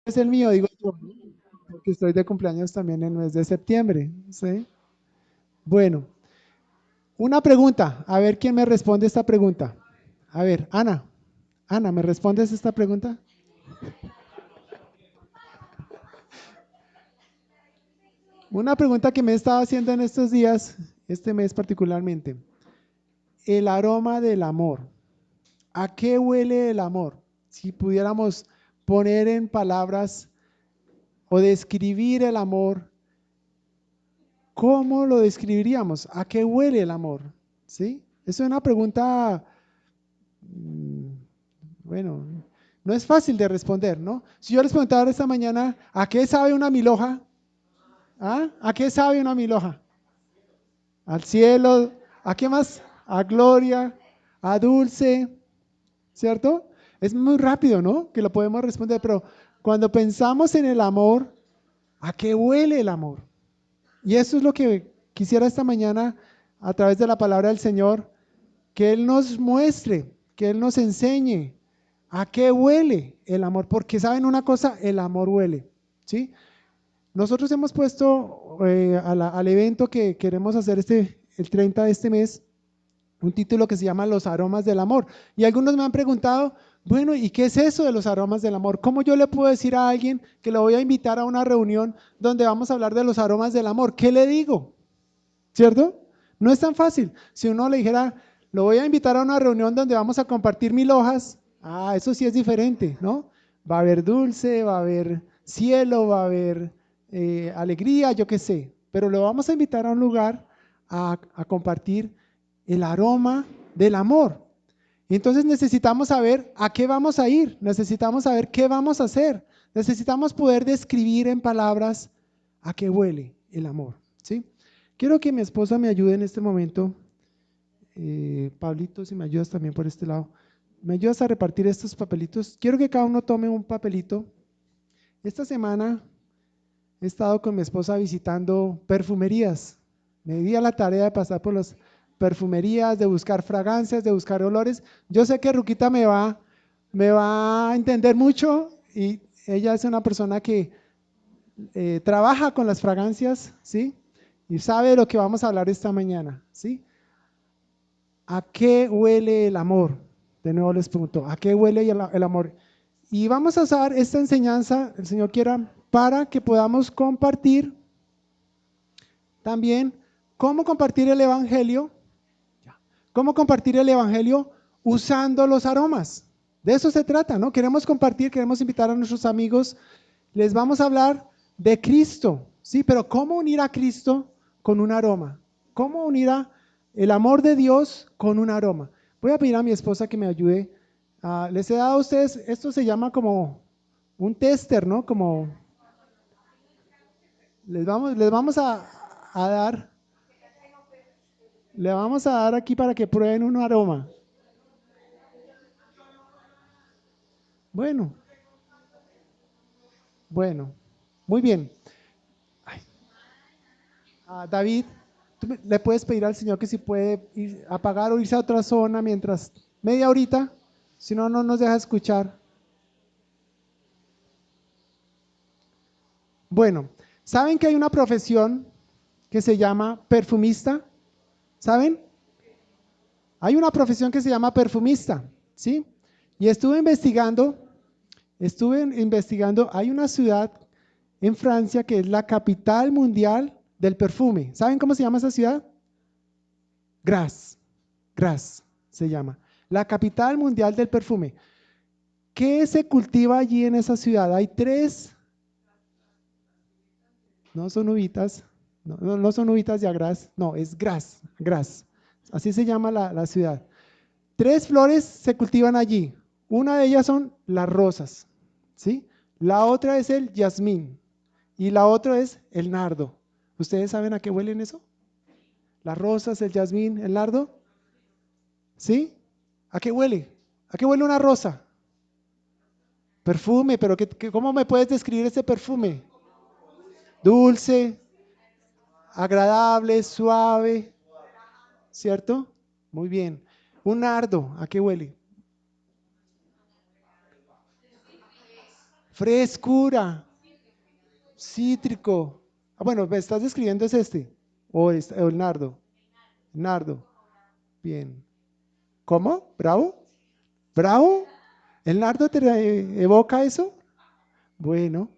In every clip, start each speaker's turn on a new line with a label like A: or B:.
A: es el mío, digo yo, ¿no? Porque estoy de cumpleaños también en el mes de septiembre, ¿sí? Bueno, una pregunta, a ver quién me responde esta pregunta. A ver, Ana, Ana, ¿me respondes esta pregunta? Una pregunta que me he estado haciendo en estos días, este mes particularmente. El aroma del amor. ¿A qué huele el amor? Si pudiéramos poner en palabras o describir el amor, ¿cómo lo describiríamos? ¿A qué huele el amor? ¿Sí? Es una pregunta, mm, bueno, no es fácil de responder, ¿no? Si yo les preguntara esta mañana, ¿a qué sabe una milhoja? ¿Ah? ¿A qué sabe una milhoja? Al cielo, ¿a qué más? A gloria, a dulce, ¿cierto? Es muy rápido, ¿no? Que lo podemos responder, pero cuando pensamos en el amor, ¿a qué huele el amor? Y eso es lo que quisiera esta mañana, a través de la palabra del Señor, que Él nos muestre, que Él nos enseñe a qué huele el amor, porque saben una cosa, el amor huele, ¿sí? Nosotros hemos puesto al evento que queremos hacer el 30 de este mes, un título que se llama Los aromas del amor. Y algunos me han preguntado, bueno, ¿y qué es eso de los aromas del amor? ¿Cómo yo le puedo decir a alguien que lo voy a invitar a una reunión donde vamos a hablar de los aromas del amor? ¿Qué le digo? ¿Cierto? No es tan fácil. Si uno le dijera, lo voy a invitar a una reunión donde vamos a compartir 1000 hojas, eso sí es diferente, ¿no? Va a haber dulce, va a haber cielo, va a haber alegría, yo qué sé. Pero lo vamos a invitar a un lugar a compartir el aroma del amor. Y entonces necesitamos saber a qué vamos a ir, necesitamos saber qué vamos a hacer, necesitamos poder describir en palabras a qué huele el amor, ¿sí? Quiero que mi esposa me ayude en este momento. Pablito, si me ayudas también por este lado. Me ayudas a repartir estos papelitos. Quiero que cada uno tome un papelito. Esta semana he estado con mi esposa visitando perfumerías. Me di a la tarea de pasar por las perfumerías, de buscar fragancias, de buscar olores. Yo sé que Ruquita me va a entender mucho y ella es una persona que trabaja con las fragancias, ¿sí? Y sabe de lo que vamos a hablar esta mañana, ¿sí? ¿A qué huele el amor? De nuevo les pregunto, ¿a qué huele el amor? Y vamos a usar esta enseñanza, el Señor quiera, para que podamos compartir también cómo compartir el Evangelio, cómo compartir el Evangelio usando los aromas. De eso se trata, ¿no? Queremos compartir, queremos invitar a nuestros amigos, les vamos a hablar de Cristo, ¿sí? Pero ¿cómo unir a Cristo con un aroma? ¿Cómo unir el amor de Dios con un aroma? Voy a pedir a mi esposa que me ayude. Les he dado a ustedes, esto se llama como un tester, ¿no? Como les vamos a dar, le vamos a dar aquí para que prueben un aroma. Bueno, bueno, muy bien. Ay, David, le puedes pedir al Señor que si puede apagar o irse a otra zona mientras media horita, si no, no nos deja escuchar. Bueno, ¿saben que hay una profesión que se llama perfumista? ¿Saben? Hay una profesión que se llama perfumista, ¿sí? Y estuve investigando, hay una ciudad en Francia que es la capital mundial del perfume. ¿Saben cómo se llama esa ciudad? Grasse, Grasse se llama. La capital mundial del perfume. ¿Qué se cultiva allí en esa ciudad? Hay tres, no son uvitas, no son uvitas de Agras, no, es Grasse. Así se llama la ciudad. Tres flores se cultivan allí. Una de ellas son las rosas, ¿sí? La otra es el jazmín y la otra es el nardo. ¿Ustedes saben a qué huelen eso? Las rosas, el jazmín, el nardo, ¿sí? ¿A qué huele? ¿A qué huele una rosa? Perfume, pero ¿cómo me puedes describir ese perfume? Dulce, agradable, suave, ¿cierto? Muy bien. Un nardo, ¿a qué huele? frescura, cítrico. Ah, bueno, ¿me estás describiendo es este? O el nardo? Nardo. Bien. ¿Cómo? ¿Bravo? ¿Bravo? ¿El nardo te evoca eso? Bueno.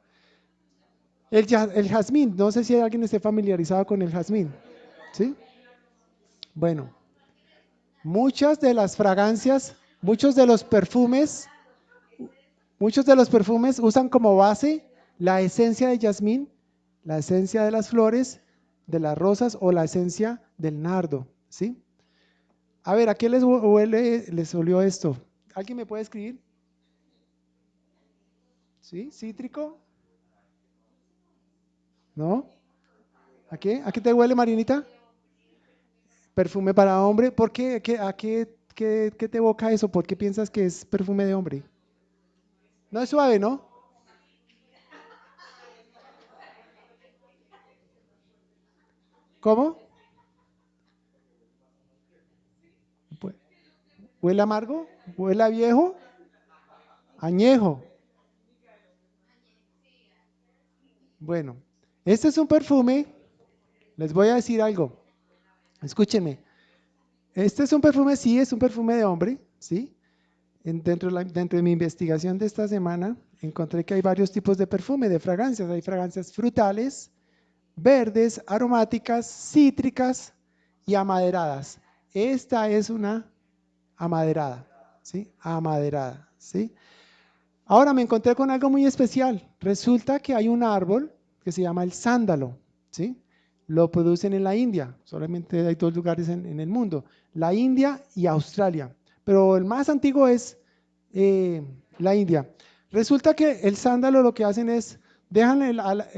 A: El jazmín, no sé si alguien esté familiarizado con el jazmín. ¿Sí? Bueno, muchas de las fragancias, muchos de los perfumes usan como base la esencia de jazmín, la esencia de las flores, de las rosas o la esencia del nardo, ¿sí? A ver, ¿a qué les olió esto? ¿Alguien me puede escribir? ¿Sí? ¿Cítrico? ¿No? ¿A qué? ¿A qué te huele, Marinita? Perfume para hombre. ¿Por qué? ¿Qué te evoca eso? ¿Por qué piensas que es perfume de hombre? No es suave, ¿no? ¿Cómo? Pu- ¿Huele amargo? ¿Huele a viejo? Añejo. Bueno, este es un perfume. Les voy a decir algo. Escúchenme. Este es un perfume, sí, es un perfume de hombre, ¿sí? Dentro de mi investigación de esta semana, encontré que hay varios tipos de perfume, de fragancias. Hay fragancias frutales, verdes, aromáticas, cítricas y amaderadas. Esta es una amaderada, ¿sí? Amaderada, ¿sí? Ahora me encontré con algo muy especial. Resulta que hay un árbol que se llama el sándalo, ¿sí? Lo producen en la India, solamente hay dos lugares en el mundo, la India y Australia, pero el más antiguo es eh, la India. Resulta que el sándalo lo que hacen es,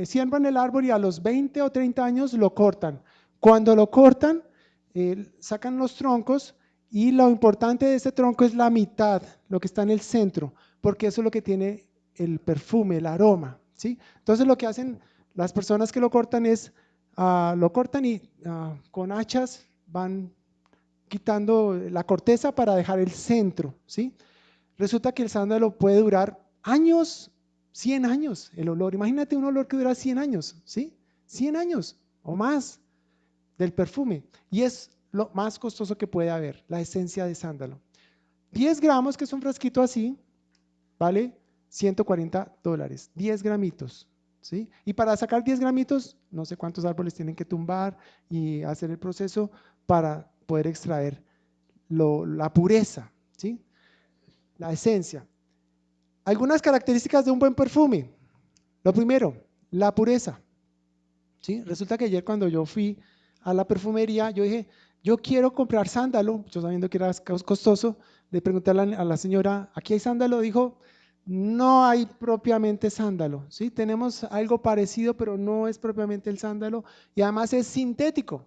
A: siembran el árbol y a los 20 o 30 años lo cortan. Cuando lo cortan, sacan los troncos y lo importante de este tronco es la mitad, lo que está en el centro, porque eso es lo que tiene el perfume, el aroma, ¿sí? Entonces lo que hacen las personas que lo cortan es, lo cortan y con hachas van quitando la corteza para dejar el centro, ¿sí? Resulta que el sándalo puede durar años, 100 años, el olor. Imagínate un olor que dura 100 años, ¿sí? 100 años o más del perfume. Y es lo más costoso que puede haber, la esencia de sándalo. 10 gramos, que es un frasquito así, vale $140, 10 gramitos, ¿sí? Y para sacar 10 gramitos, no sé cuántos árboles tienen que tumbar y hacer el proceso para poder extraer la pureza, ¿sí? La esencia. Algunas características de un buen perfume. Lo primero, la pureza, ¿sí? Resulta que ayer cuando yo fui a la perfumería, yo dije, yo quiero comprar sándalo, yo sabiendo que era costoso, le pregunté a la señora, ¿aquí hay sándalo? Dijo, no hay propiamente sándalo, ¿sí? Tenemos algo parecido, pero no es propiamente el sándalo y además es sintético.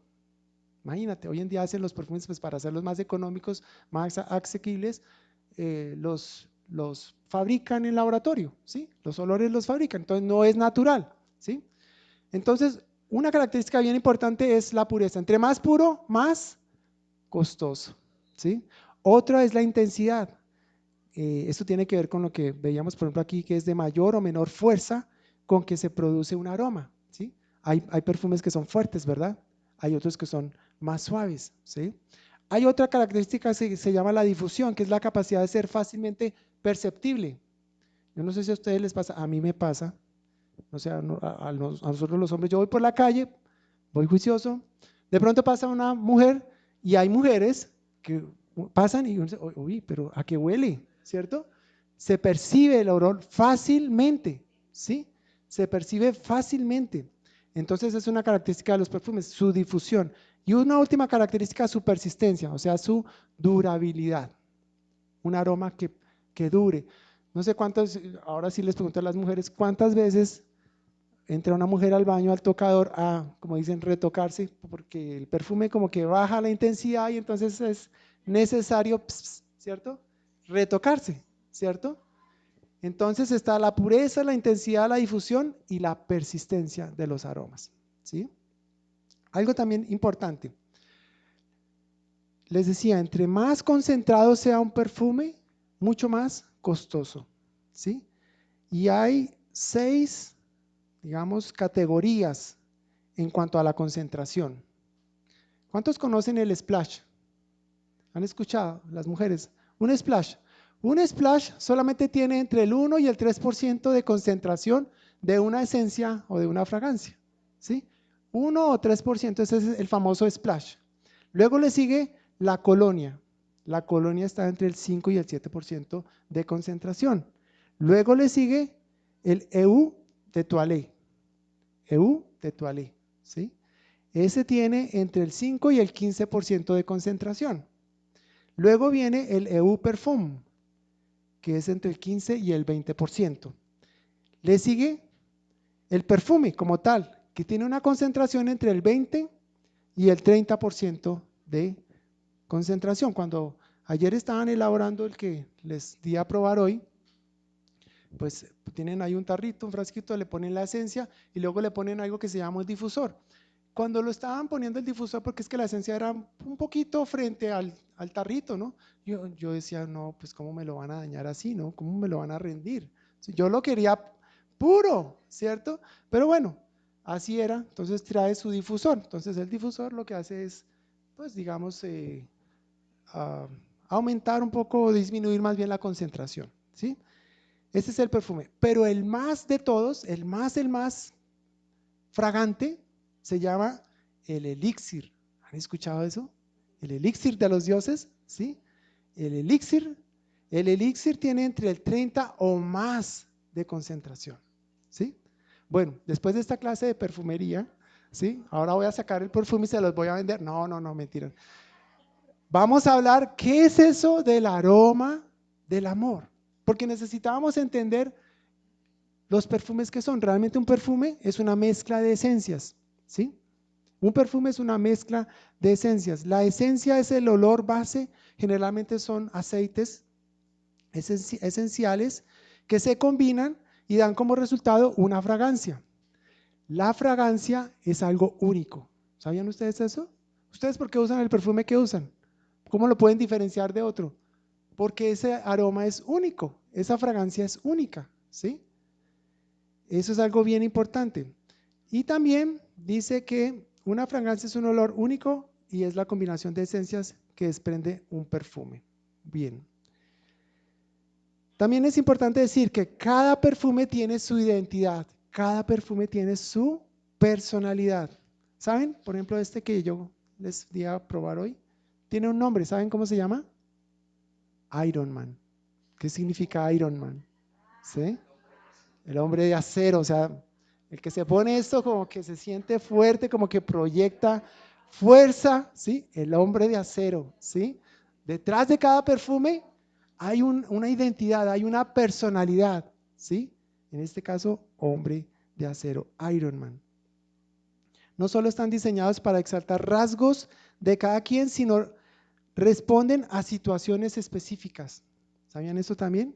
A: Imagínate, hoy en día hacen los perfumes pues, para hacerlos más económicos, más asequibles, los fabrican en laboratorio, ¿sí? Los olores los fabrican, entonces no es natural, ¿sí? Entonces, una característica bien importante es la pureza. Entre más puro, más costoso, ¿sí? Otra es la intensidad. Esto tiene que ver con lo que veíamos, por ejemplo, aquí, que es de mayor o menor fuerza con que se produce un aroma, ¿sí? Hay perfumes que son fuertes, ¿verdad? Hay otros que son más suaves, ¿sí? Hay otra característica que se llama la difusión, que es la capacidad de ser fácilmente perceptible. Yo no sé si a ustedes les pasa, a mí me pasa, o sea, a nosotros los hombres, yo voy por la calle, voy juicioso, de pronto pasa una mujer y hay mujeres que pasan y uno dice, uy, pero ¿a qué huele? ¿Cierto? Se percibe el olor fácilmente, ¿sí? Se percibe fácilmente. Entonces es una característica de los perfumes, su difusión. Y una última característica, su persistencia, o sea, su durabilidad. Un aroma que dure. No sé cuántas, ahora sí les pregunto a las mujeres, ¿cuántas veces entra una mujer al baño, al tocador, a, como dicen, retocarse? Porque el perfume como que baja la intensidad y entonces es necesario, ¿cierto? Retocarse, ¿cierto? Entonces está la pureza, la intensidad, la difusión y la persistencia de los aromas, ¿sí? Algo también importante. Les decía, entre más concentrado sea un perfume, mucho más costoso, ¿sí? Y hay 6, digamos, categorías en cuanto a la concentración. ¿Cuántos conocen el splash? ¿Han escuchado las mujeres? Un splash. Un splash solamente tiene entre el 1 y el 3% de concentración de una esencia o de una fragancia, ¿sí? 1 o 3%, ese es el famoso splash. Luego le sigue la colonia. La colonia está entre el 5 y el 7% de concentración. Luego le sigue el eau de toilette. Eau de toilette, ¿sí? Ese tiene entre el 5 y el 15% de concentración. Luego viene el eau perfume, que es entre el 15 y el 20%. Le sigue el perfume como tal, que tiene una concentración entre el 20 y el 30% de concentración. Cuando ayer estaban elaborando el que les di a probar hoy, pues tienen ahí un tarrito, un frasquito, le ponen la esencia y luego le ponen algo que se llama el difusor. Cuando lo estaban poniendo el difusor, porque es que la esencia era un poquito frente al tarrito, ¿no? Yo decía, no, pues cómo me lo van a dañar así, ¿no? ¿Cómo me lo van a rendir? Yo lo quería puro, ¿cierto? Pero bueno, así era. Entonces trae su difusor. Entonces el difusor lo que hace es, pues digamos, a aumentar un poco o disminuir más bien la concentración, ¿sí? Este es el perfume. Pero el más de todos, el más fragante, se llama el elixir. ¿Han escuchado eso? El elixir de los dioses, ¿sí? El elixir tiene entre el 30 o más de concentración, ¿sí? Bueno, después de esta clase de perfumería, ¿sí? Ahora voy a sacar el perfume y se los voy a vender. No, no, no, mentira. Vamos a hablar, ¿qué es eso del aroma del amor? Porque necesitábamos entender los perfumes que son. Realmente un perfume es una mezcla de esencias, ¿sí? Un perfume es una mezcla de esencias. La esencia es el olor base, generalmente son aceites esenciales que se combinan y dan como resultado una fragancia. La fragancia es algo único. ¿Sabían ustedes eso? ¿Ustedes por qué usan el perfume que usan? ¿Cómo lo pueden diferenciar de otro? Porque ese aroma es único, esa fragancia es única, ¿sí? Eso es algo bien importante. Y también dice que una fragancia es un olor único y es la combinación de esencias que desprende un perfume. Bien. También es importante decir que cada perfume tiene su identidad, cada perfume tiene su personalidad. ¿Saben? Por ejemplo, este que yo les di a probar hoy, tiene un nombre, ¿saben cómo se llama? Iron Man. ¿Qué significa Iron Man? ¿Sí? El hombre de acero, o sea, el que se pone esto como que se siente fuerte, como que proyecta fuerza, ¿sí? El hombre de acero, ¿sí? Detrás de cada perfume hay una identidad, hay una personalidad, ¿sí? En este caso, hombre de acero, Iron Man. No solo están diseñados para exaltar rasgos de cada quien, sino responden a situaciones específicas. ¿Sabían eso también?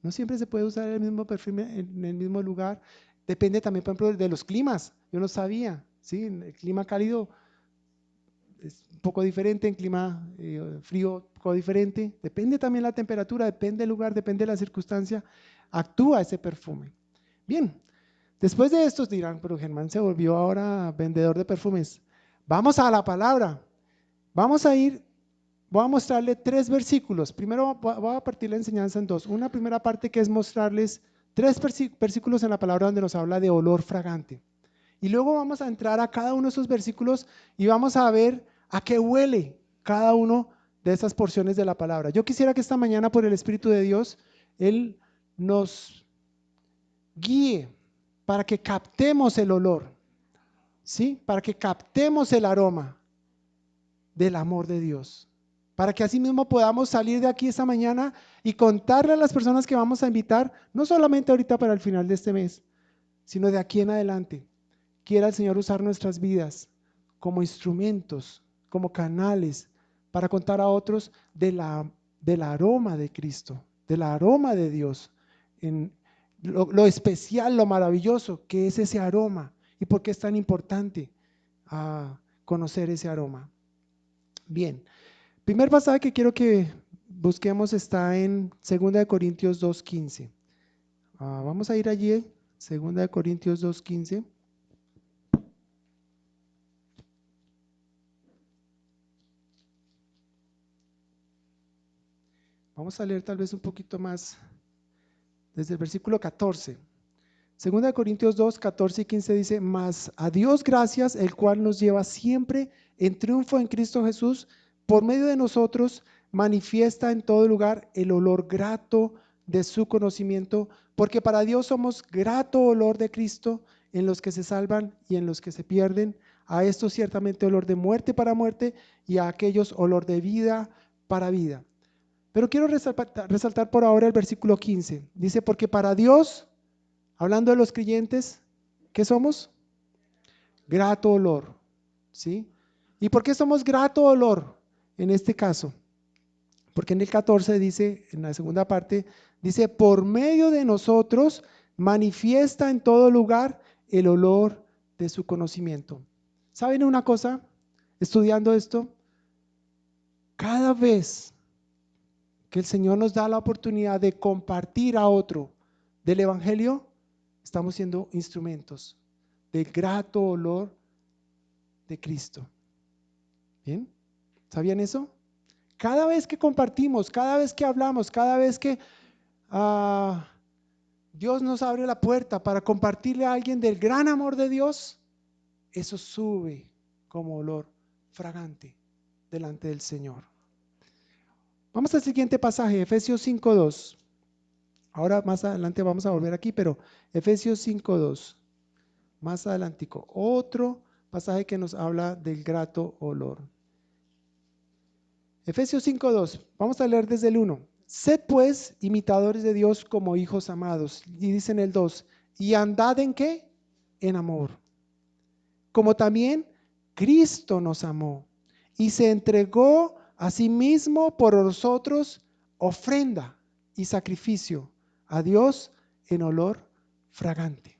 A: No siempre se puede usar el mismo perfume en el mismo lugar. Depende también, por ejemplo, de los climas. Yo no sabía, ¿sí? El clima cálido es un poco diferente, en clima frío un poco diferente. Depende también la temperatura, depende del lugar, depende de la circunstancia. Actúa ese perfume. Bien, después de estos dirán, pero Germán se volvió ahora vendedor de perfumes. Vamos a la palabra. Vamos a ir. Voy a mostrarle 3 versículos. Primero voy a partir la enseñanza en 2. Una primera parte que es mostrarles 3 versículos en la palabra donde nos habla de olor fragante. Y luego vamos a entrar a cada uno de esos versículos y vamos a ver a qué huele cada uno de esas porciones de la palabra. Yo quisiera que esta mañana, por el Espíritu de Dios, Él nos guíe para que captemos el olor, ¿sí? Para que captemos el aroma del amor de Dios. Para que así mismo podamos salir de aquí esta mañana y contarle a las personas que vamos a invitar, no solamente ahorita para el final de este mes, sino de aquí en adelante. Quiera el Señor usar nuestras vidas como instrumentos, como canales, para contar a otros del aroma de Cristo, del aroma de Dios, en lo especial, lo maravilloso que es ese aroma y por qué es tan importante conocer ese aroma. Bien. Primer pasaje que quiero que busquemos está en 2 Corintios 2:15. Vamos a ir allí, 2 Corintios 2:15. Vamos a leer tal vez un poquito más desde el versículo 14. 2 Corintios 2, 14 y 15 dice: mas a Dios gracias, el cual nos lleva siempre en triunfo en Cristo Jesús, por medio de nosotros manifiesta en todo lugar el olor grato de su conocimiento, porque para Dios somos grato olor de Cristo en los que se salvan y en los que se pierden. A estos ciertamente olor de muerte para muerte, y a aquellos olor de vida para vida. Pero quiero resaltar por ahora el versículo 15. Dice: porque para Dios, hablando de los creyentes, ¿qué somos? Grato olor, ¿sí? ¿Y por qué somos grato olor en este caso? Porque en el 14 dice, en la segunda parte, dice: por medio de nosotros manifiesta en todo lugar el olor de su conocimiento. ¿Saben una cosa? Estudiando esto, cada vez que el Señor nos da la oportunidad de compartir a otro del Evangelio, estamos siendo instrumentos del grato olor de Cristo. ¿Bien? ¿Sabían eso? Cada vez que compartimos, cada vez que hablamos, cada vez que Dios nos abre la puerta para compartirle a alguien del gran amor de Dios, eso sube como olor fragante delante del Señor. Vamos al siguiente pasaje, Efesios 5:2. Ahora más adelante vamos a volver aquí, pero Efesios 5:2, más adelantico, otro pasaje que nos habla del grato olor. Efesios 5:2, vamos a leer desde el 1. Sed pues imitadores de Dios como hijos amados. Y dice en el 2, y andad ¿en qué? En amor. Como también Cristo nos amó y se entregó a sí mismo por nosotros, ofrenda y sacrificio a Dios en olor fragante.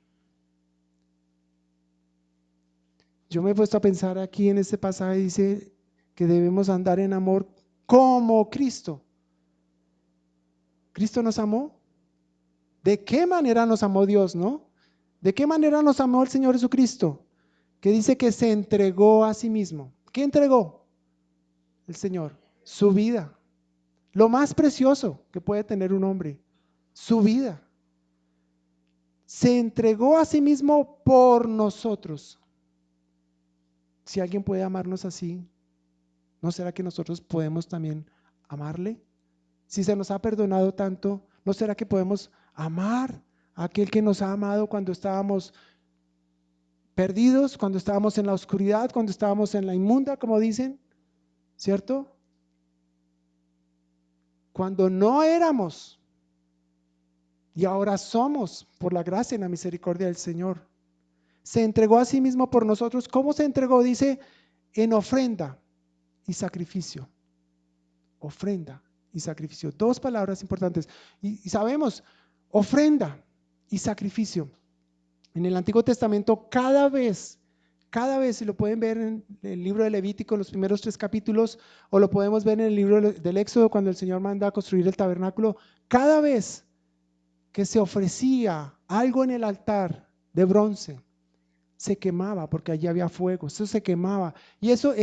A: Yo me he puesto a pensar aquí en este pasaje, dice que debemos andar en amor como Cristo. ¿Cristo nos amó? ¿De qué manera nos amó Dios, no? ¿De qué manera nos amó el Señor Jesucristo? Que dice que se entregó a sí mismo. ¿Qué entregó el Señor? Su vida. Lo más precioso que puede tener un hombre, su vida. Se entregó a sí mismo por nosotros. Si alguien puede amarnos así, ¿no será que nosotros podemos también amarle? Si se nos ha perdonado tanto, ¿no será que podemos amar a aquel que nos ha amado cuando estábamos perdidos, cuando estábamos en la oscuridad, cuando estábamos en la inmunda, como dicen? ¿Cierto? Cuando no éramos y ahora somos por la gracia y la misericordia del Señor. Se entregó a sí mismo por nosotros. ¿Cómo se entregó? Dice, en ofrenda y sacrificio. Ofrenda y sacrificio. Dos palabras importantes. Y sabemos, ofrenda y sacrificio. En el Antiguo Testamento, cada vez, si lo pueden ver en el libro de Levítico, los primeros 3 capítulos, o lo podemos ver en el libro del Éxodo, cuando el Señor manda a construir el tabernáculo, cada vez que se ofrecía algo en el altar de bronce, se quemaba, porque allí había fuego, eso se quemaba. Y eso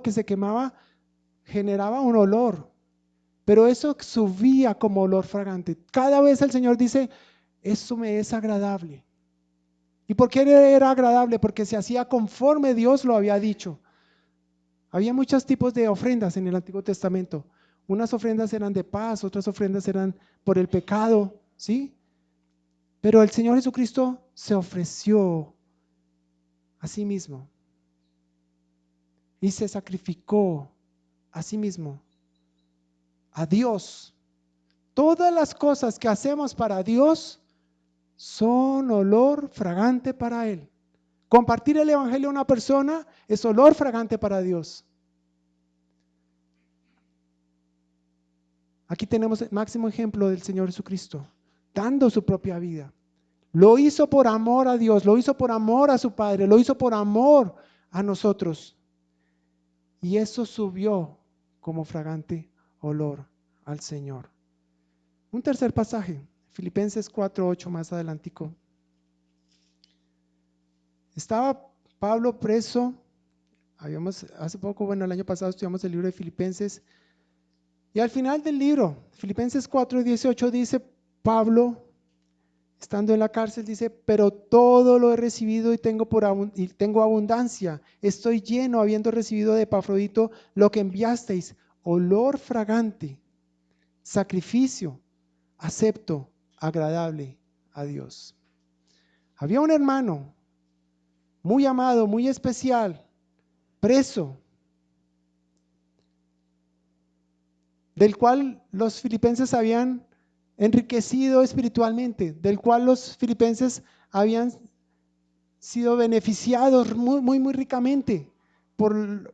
A: que se quemaba generaba un olor, pero eso subía como olor fragante. Cada vez el Señor dice, eso me es agradable. ¿Y por qué era agradable? Porque se hacía conforme Dios lo había dicho. Había muchos tipos de ofrendas en el Antiguo Testamento. Unas ofrendas eran de paz, otras ofrendas eran por el pecado, ¿sí? Pero el Señor Jesucristo se ofreció a sí mismo y se sacrificó a sí mismo, a Dios. Todas las cosas que hacemos para Dios son olor fragante para Él. Compartir el Evangelio a una persona es olor fragante para Dios. Aquí tenemos el máximo ejemplo del Señor Jesucristo, dando su propia vida. Lo hizo por amor a Dios, lo hizo por amor a su Padre, lo hizo por amor a nosotros. Y eso subió como fragante olor al Señor. Un tercer pasaje, Filipenses 4:8 más adelantico. Estaba Pablo preso. Hace poco, el año pasado estudiamos el libro de Filipenses. Y al final del libro, Filipenses 4:18 dice Pablo, estando en la cárcel, dice, pero todo lo he recibido y tengo abundancia. Estoy lleno, habiendo recibido de Epafrodito lo que enviasteis, olor fragante, sacrificio, acepto, agradable a Dios. Había un hermano muy amado, muy especial, preso, del cual los filipenses habían enriquecido espiritualmente, del cual los filipenses habían sido beneficiados muy ricamente por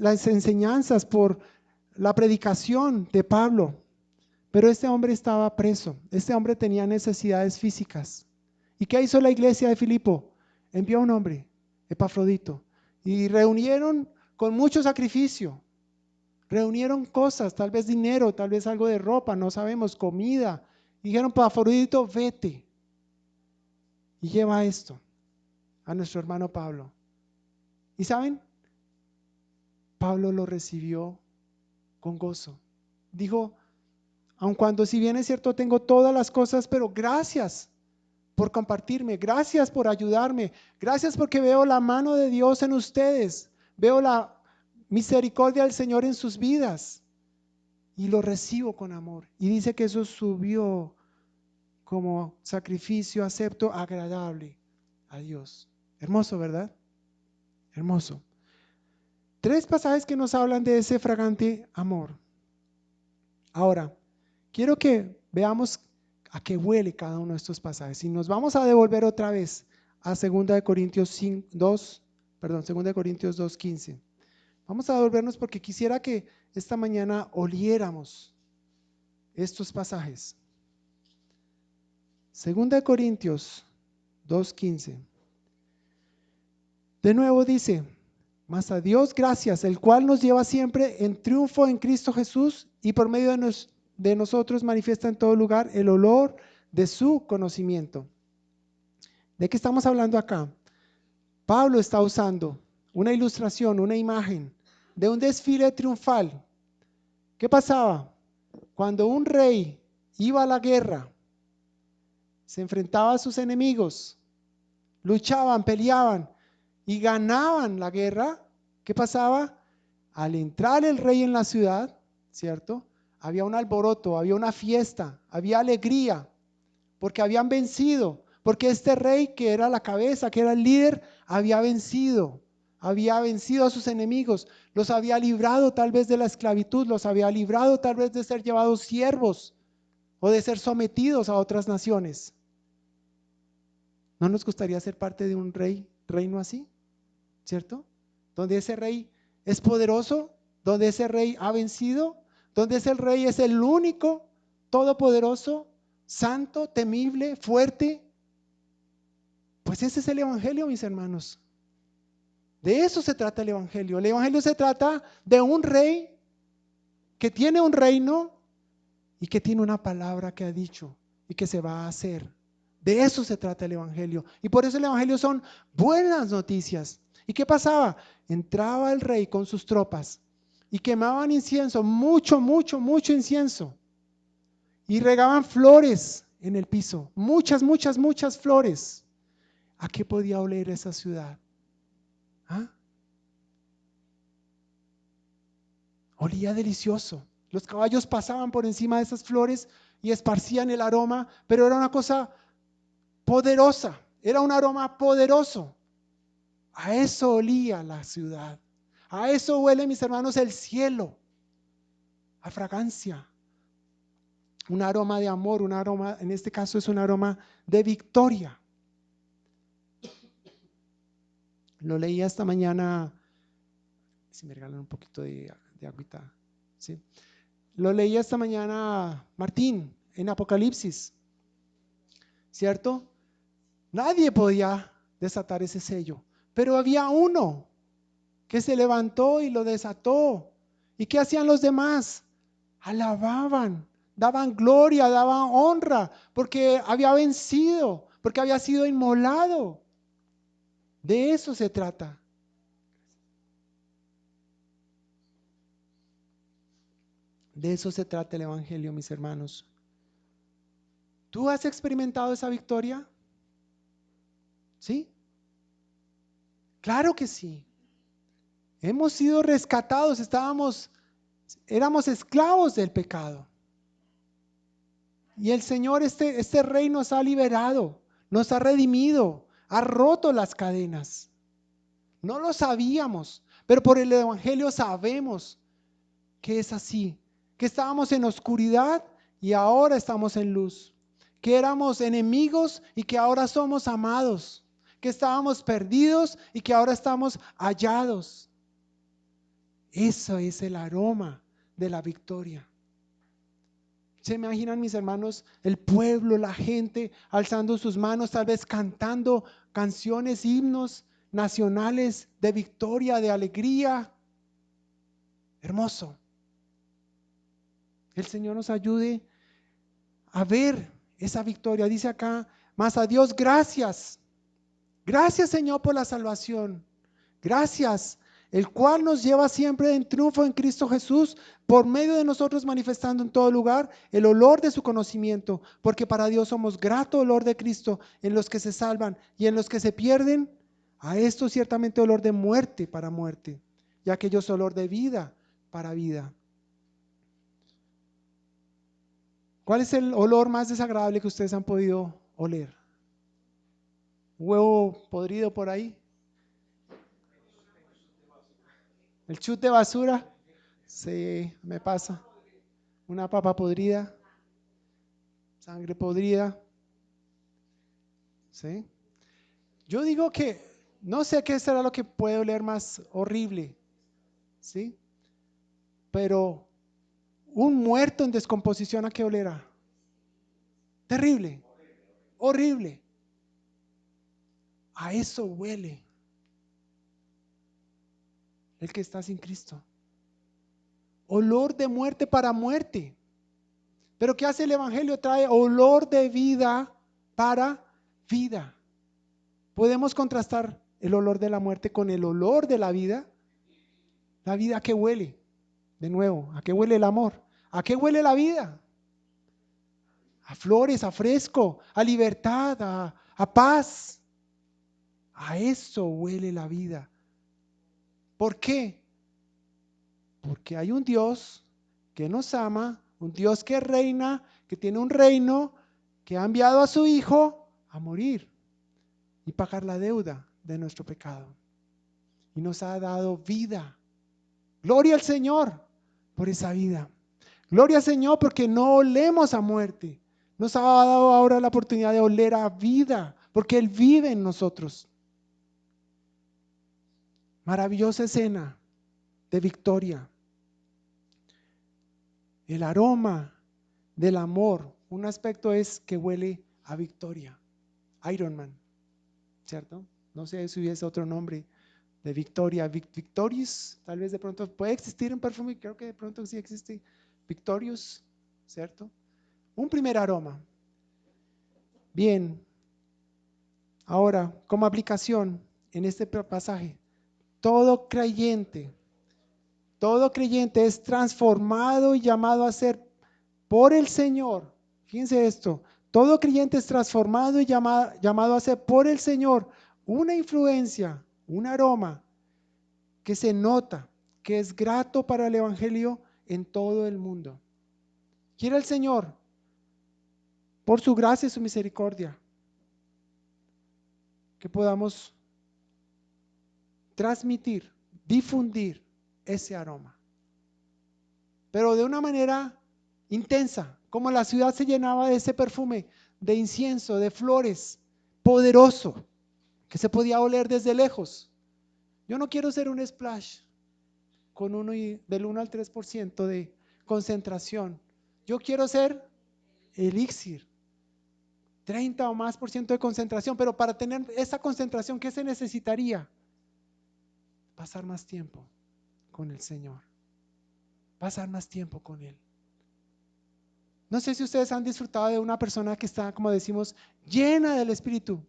A: las enseñanzas, por la predicación de Pablo. Pero este hombre estaba preso, este hombre tenía necesidades físicas. ¿Y qué hizo la iglesia de Filipo? Envió a un hombre, Epafrodito, y reunieron con mucho sacrificio. Reunieron cosas, tal vez dinero, tal vez algo de ropa, no sabemos, comida. Y dijeron, Epafrodito, vete y lleva esto a nuestro hermano Pablo. ¿Y saben? Pablo lo recibió con gozo. Dijo, aun cuando si bien es cierto tengo todas las cosas, pero gracias por compartirme, gracias por ayudarme, gracias porque veo la mano de Dios en ustedes, veo la misericordia del Señor en sus vidas y lo recibo con amor. Y dice que eso subió como sacrificio acepto, agradable a Dios. Hermoso, ¿verdad? Hermoso. 3 pasajes que nos hablan de ese fragante amor. Ahora, quiero que veamos a qué huele cada uno de estos pasajes. Y nos vamos a devolver otra vez a 2 Corintios 2:15. Vamos a devolvernos porque quisiera que esta mañana oliéramos estos pasajes. 2 Corintios 2:15. De nuevo dice, mas a Dios gracias, el cual nos lleva siempre en triunfo en Cristo Jesús y por medio de nosotros manifiesta en todo lugar el olor de su conocimiento. ¿De qué estamos hablando acá? Pablo está usando una ilustración, una imagen de un desfile triunfal. ¿Qué pasaba? Cuando un rey iba a la guerra, se enfrentaba a sus enemigos, luchaban, peleaban y ganaban la guerra. ¿Qué pasaba? Al entrar el rey en la ciudad, ¿cierto? Había un alboroto, había una fiesta, había alegría, porque habían vencido, porque este rey que era la cabeza, que era el líder, había vencido a sus enemigos, los había librado tal vez de la esclavitud, los había librado tal vez de ser llevados siervos o de ser sometidos a otras naciones. ¿No nos gustaría ser parte de un reino así? ¿Cierto? Donde ese rey es poderoso, donde ese rey ha vencido, donde ese rey es el único, todopoderoso, santo, temible, fuerte. Pues ese es el evangelio, mis hermanos. De eso se trata el evangelio. El evangelio se trata de un rey que tiene un reino y que tiene una palabra que ha dicho y que se va a hacer. De eso se trata el evangelio. Y por eso el evangelio son buenas noticias. ¿Y qué pasaba? Entraba el rey con sus tropas y quemaban incienso, mucho incienso. Y regaban flores en el piso, muchas flores. ¿A qué podía oler esa ciudad? ¿Ah? Olía delicioso. Los caballos pasaban por encima de esas flores y esparcían el aroma, pero era una cosa poderosa, era un aroma poderoso. A eso olía la ciudad. A eso huele, mis hermanos, el cielo. A fragancia. Un aroma de amor, un aroma, en este caso es un aroma de victoria. Lo leía esta mañana, si me regalan un poquito de agüita, ¿sí? Lo leía esta mañana Martín en Apocalipsis, ¿cierto? Nadie podía desatar ese sello, pero había uno que se levantó y lo desató. ¿Y qué hacían los demás? Alababan, daban gloria, daban honra, porque había vencido, porque había sido inmolado. De eso se trata. De eso se trata el Evangelio, mis hermanos. ¿Tú has experimentado esa victoria? ¿Sí? Claro que sí. Hemos sido rescatados, éramos esclavos del pecado. Y el Señor, este rey nos ha liberado, nos ha redimido, ha roto las cadenas. No lo sabíamos, pero por el Evangelio sabemos que es así, que estábamos en oscuridad y ahora estamos en luz, que éramos enemigos y que ahora somos amados, que estábamos perdidos y que ahora estamos hallados. Eso es el aroma de la victoria. ¿Se imaginan, mis hermanos, el pueblo, la gente alzando sus manos, tal vez cantando canciones, himnos nacionales de victoria, de alegría? Hermoso. El Señor nos ayude a ver esa victoria. Dice acá, mas a Dios gracias. Gracias, Señor, por la salvación. Gracias, el cual nos lleva siempre en triunfo en Cristo Jesús, por medio de nosotros manifestando en todo lugar el olor de su conocimiento, porque para Dios somos grato olor de Cristo en los que se salvan y en los que se pierden. A esto ciertamente olor de muerte para muerte, y a aquellos olor de vida para vida. ¿Cuál es el olor más desagradable que ustedes han podido oler? ¿Huevo podrido por ahí? ¿El chute de basura? Sí, me pasa. Una papa podrida, sangre podrida. ¿Sí? Yo digo que no sé qué será lo que puede oler más horrible, ¿sí? Pero un muerto en descomposición, ¿a qué olerá? Terrible, horrible. A eso huele el que está sin Cristo. Olor de muerte para muerte. Pero ¿qué hace el Evangelio? Trae olor de vida para vida. ¿Podemos contrastar el olor de la muerte con el olor de la vida? ¿La vida a qué huele? De nuevo, ¿a qué huele el amor? ¿A qué huele la vida? A flores, a fresco, a libertad, a paz. A eso huele la vida. ¿Por qué? Porque hay un Dios que nos ama, un Dios que reina, que tiene un reino, que ha enviado a su Hijo a morir y pagar la deuda de nuestro pecado. Y nos ha dado vida. Gloria al Señor por esa vida. Gloria al Señor porque no olemos a muerte. Nos ha dado ahora la oportunidad de oler a vida, porque Él vive en nosotros. Maravillosa escena de victoria. El aroma del amor. Un aspecto es que huele a victoria. Iron Man, ¿cierto? No sé si hubiese otro nombre de victoria. Victorious, tal vez de pronto puede existir un perfume, creo que de pronto sí existe. Victorious, ¿cierto? Un primer aroma. Bien, ahora como aplicación en este pasaje, todo creyente es transformado y llamado a ser por el Señor. Fíjense esto, todo creyente es transformado y llamado a ser por el Señor una influencia, un aroma que se nota, que es grato para el Evangelio en todo el mundo. Quiere el Señor, por su gracia y su misericordia, que podamos transmitir, difundir ese aroma, pero de una manera intensa, como la ciudad se llenaba de ese perfume, de incienso, de flores, poderoso, que se podía oler desde lejos. Yo no quiero ser un splash con del 1 al 3% de concentración. Yo quiero ser elixir, 30 o más por ciento de concentración, pero para tener esa concentración, ¿qué se necesitaría? Pasar más tiempo con el Señor, pasar más tiempo con Él. No sé si ustedes han disfrutado de una persona que está, como decimos, llena del Espíritu,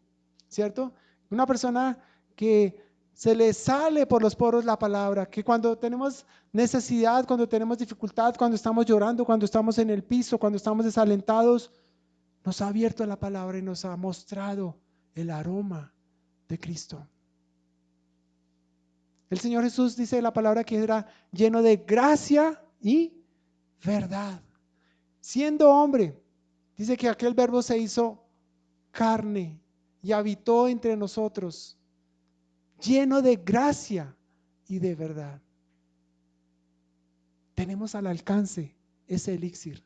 A: ¿cierto? Una persona que se le sale por los poros la palabra, que cuando tenemos necesidad, cuando tenemos dificultad, cuando estamos llorando, cuando estamos en el piso, cuando estamos desalentados, nos ha abierto la palabra y nos ha mostrado el aroma de Cristo. El Señor Jesús dice la palabra que era lleno de gracia y verdad. Siendo hombre, dice que aquel verbo se hizo carne y habitó entre nosotros, lleno de gracia y de verdad. Tenemos al alcance ese elixir.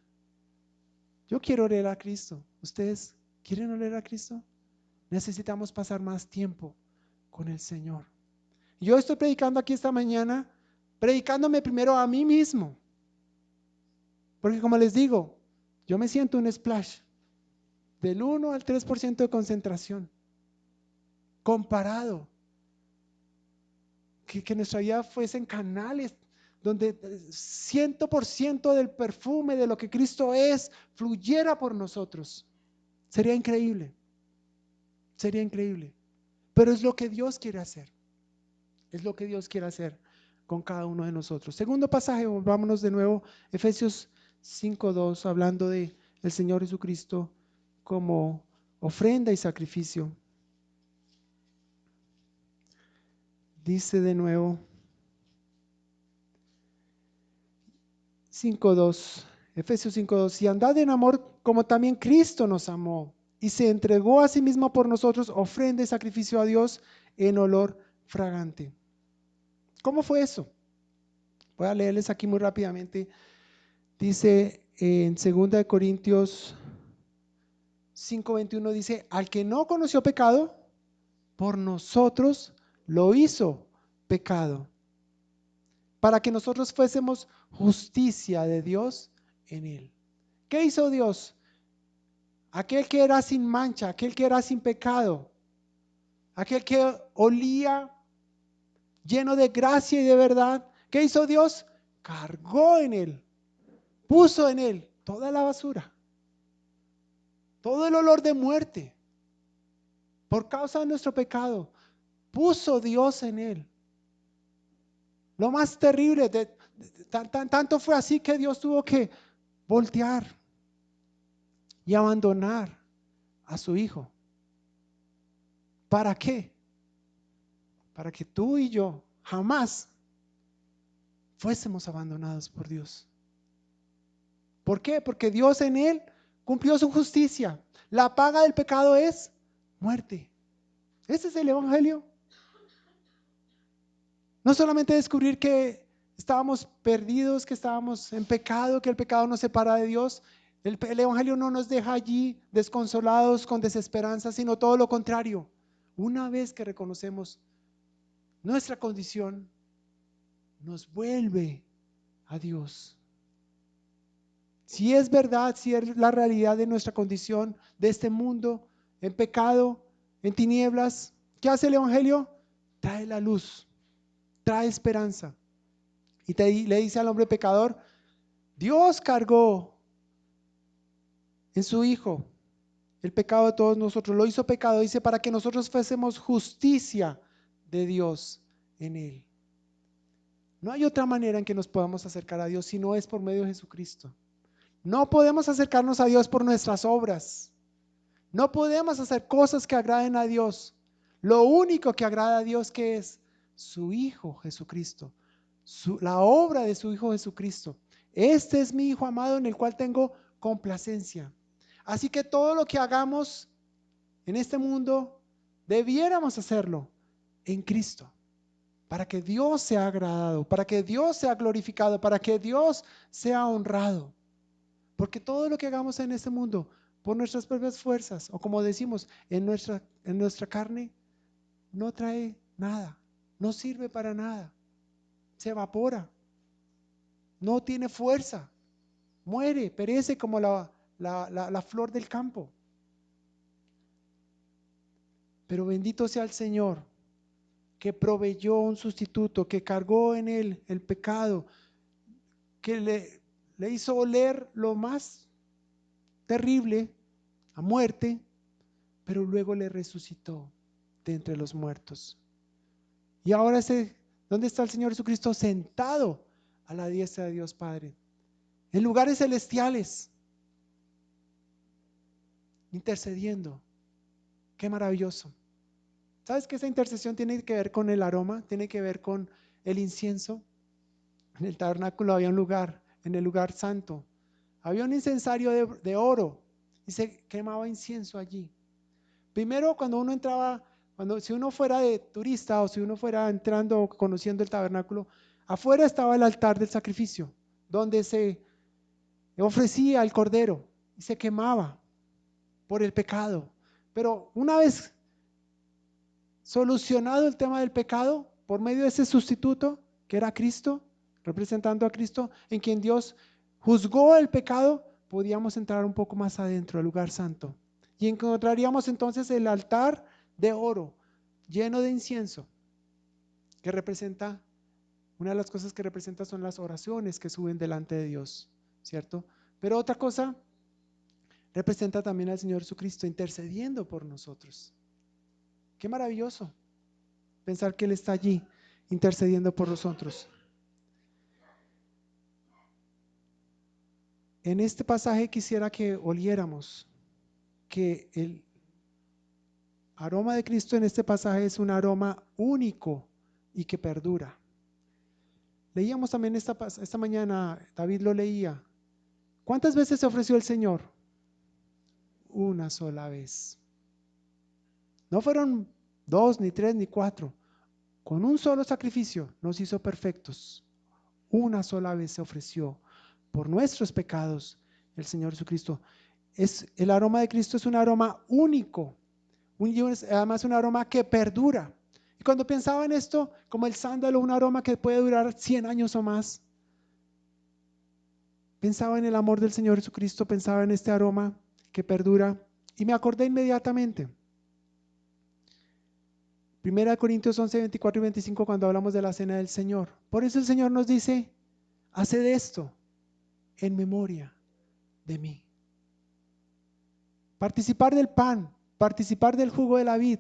A: Yo quiero oler a Cristo. ¿Ustedes quieren oler a Cristo? Necesitamos pasar más tiempo con el Señor. Yo estoy predicando aquí esta mañana, predicándome primero a mí mismo. Porque como les digo, yo me siento un splash del 1 al 3% de concentración. Comparado, que nuestra vida fuesen canales donde 100% del perfume de lo que Cristo es fluyera por nosotros. Sería increíble. Sería increíble. Pero es lo que Dios quiere hacer. Es lo que Dios quiere hacer con cada uno de nosotros. Segundo pasaje, volvámonos de nuevo, Efesios 5:2, hablando de el Señor Jesucristo como ofrenda y sacrificio. Dice de nuevo 5:2, Efesios 5:2, y andad en amor como también Cristo nos amó y se entregó a sí mismo por nosotros, ofrenda y sacrificio a Dios en olor fragante. ¿Cómo fue eso? Voy a leerles aquí muy rápidamente. Dice en 2 Corintios 5:21, dice, al que no conoció pecado, por nosotros lo hizo pecado, para que nosotros fuésemos justicia de Dios en él. ¿Qué hizo Dios? Aquel que era sin mancha, aquel que era sin pecado, aquel que olía lleno de gracia y de verdad. ¿Qué hizo Dios? Cargó en él, puso en él toda la basura, todo el olor de muerte por causa de nuestro pecado. Puso Dios en él. Lo más terrible, tanto fue así que Dios tuvo que voltear y abandonar a su hijo. ¿Para qué? Para que tú y yo jamás fuésemos abandonados por Dios. ¿Por qué? Porque Dios en él cumplió su justicia. La paga del pecado es muerte. Ese es el evangelio. No solamente descubrir que estábamos perdidos, que estábamos en pecado, que el pecado nos separa de Dios. El evangelio no nos deja allí desconsolados, con desesperanza, sino todo lo contrario. Una vez que reconocemos nuestra condición, nos vuelve a Dios. Si es verdad, si es la realidad de nuestra condición, de este mundo, en pecado, en tinieblas, ¿qué hace el evangelio? Trae la luz, trae esperanza. Y le dice al hombre pecador, Dios cargó en su Hijo el pecado de todos nosotros, lo hizo pecado, dice, para que nosotros fuésemos justicia de Dios en él. No hay otra manera en que nos podamos acercar a Dios si no es por medio de Jesucristo. No podemos acercarnos a Dios por nuestras obras. No podemos hacer cosas que agraden a Dios. Lo único que agrada a Dios, ¿qué es? Su Hijo Jesucristo. La obra de su Hijo Jesucristo. Este es mi Hijo amado en el cual tengo complacencia. Así que todo lo que hagamos en este mundo, debiéramos hacerlo en Cristo. Para que Dios sea agradado, para que Dios sea glorificado, para que Dios sea honrado. Porque todo lo que hagamos en este mundo, por nuestras propias fuerzas, o como decimos, en nuestra carne, no trae nada, no sirve para nada, se evapora, no tiene fuerza, muere, perece como la flor del campo. Pero bendito sea el Señor, que proveyó un sustituto, que cargó en él el pecado, que le hizo oler lo más terrible, a muerte, pero luego le resucitó de entre los muertos. Y ahora ¿dónde está el Señor Jesucristo? Sentado a la diestra de Dios Padre, en lugares celestiales, intercediendo. Qué maravilloso. ¿Sabes que esa intercesión tiene que ver con el aroma? Tiene que ver con el incienso. En el tabernáculo había un lugar, en el lugar santo. Había un incensario de oro y se quemaba incienso allí. Primero, cuando uno entraba, si uno fuera de turista o si uno fuera entrando o conociendo el tabernáculo, afuera estaba el altar del sacrificio, donde se ofrecía el cordero y se quemaba por el pecado. Pero una vez solucionado el tema del pecado, por medio de ese sustituto que era Cristo, representando a Cristo, en quien Dios juzgó el pecado, podíamos entrar un poco más adentro, al lugar santo. Y encontraríamos entonces el altar de oro lleno de incienso, que representa, una de las cosas que representa son las oraciones que suben delante de Dios, ¿cierto? Pero otra cosa representa también al Señor Jesucristo intercediendo por nosotros. Qué maravilloso pensar que Él está allí intercediendo por nosotros. En este pasaje quisiera que oliéramos que el aroma de Cristo en este pasaje es un aroma único y que perdura. Leíamos también esta mañana, David lo leía. ¿Cuántas veces se ofreció el Señor? Una sola vez. No fueron 2, ni 3, ni 4. Con un solo sacrificio nos hizo perfectos. Una sola vez se ofreció por nuestros pecados el Señor Jesucristo. El aroma de Cristo es un aroma único, además un aroma que perdura. Y cuando pensaba en esto, como el sándalo, un aroma que puede durar 100 años o más, pensaba en el amor del Señor Jesucristo, pensaba en este aroma que perdura y me acordé inmediatamente. 1 Corintios 11, 24 y 25 cuando hablamos de la cena del Señor. Por eso el Señor nos dice, haced esto en memoria de mí. Participar del pan, participar del jugo de la vid.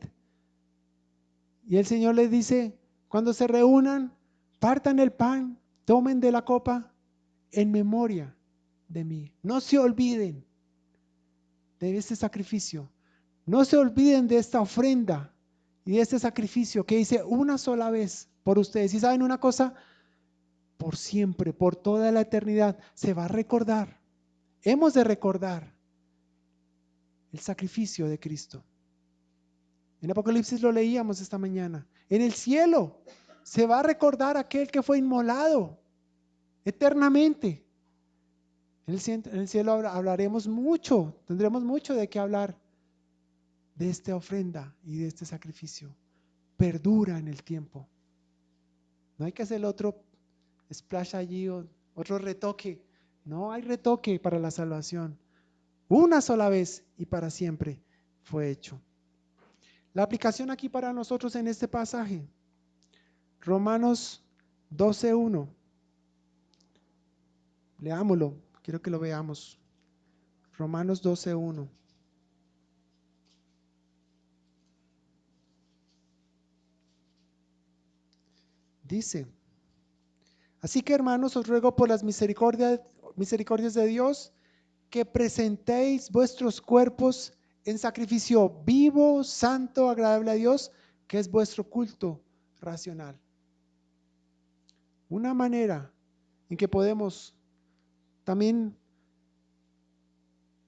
A: Y el Señor les dice, cuando se reúnan, partan el pan, tomen de la copa en memoria de mí. No se olviden de este sacrificio. No se olviden de esta ofrenda y de este sacrificio que hice una sola vez por ustedes. Y saben una cosa, por siempre, por toda la eternidad, se va a recordar. Hemos de recordar el sacrificio de Cristo. En Apocalipsis lo leíamos esta mañana. En el cielo se va a recordar aquel que fue inmolado eternamente. En el cielo hablaremos mucho, tendremos mucho de qué hablar de esta ofrenda y de este sacrificio. Perdura en el tiempo. No hay que hacer otro splash allí o otro retoque. No hay retoque para la salvación. Una sola vez y para siempre fue hecho. La aplicación aquí para nosotros en este pasaje, Romanos 12:1. Leámoslo, quiero que lo veamos. Romanos 12:1. Dice, así que hermanos, os ruego por las misericordias de Dios, que presentéis vuestros cuerpos en sacrificio vivo, santo, agradable a Dios, que es vuestro culto racional. Una manera en que podemos también